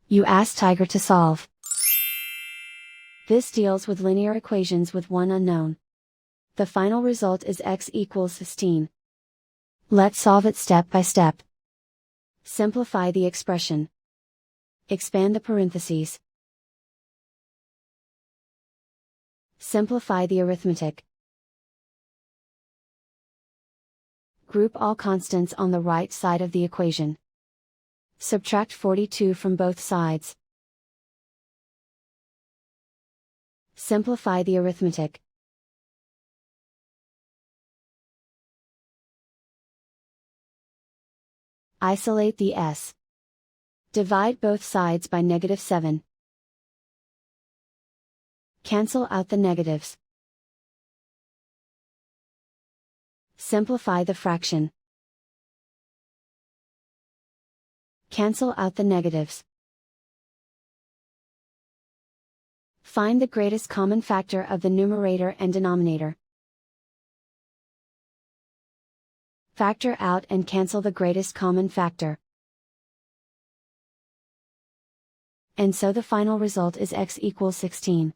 You ask Tiger to solve. This deals with linear equations with one unknown. The final result is x equals 16. Let's solve it step by step. Simplify the expression. Expand the parentheses. Simplify the arithmetic. Group all constants on the right side of the equation. Subtract 42 from both sides. Simplify the arithmetic. Isolate the s. Divide both sides by -7. Cancel out the negatives. Simplify the fraction. Cancel out the negatives. Find the greatest common factor of the numerator and denominator. Factor out and cancel the greatest common factor. And so the final result is x equals 16.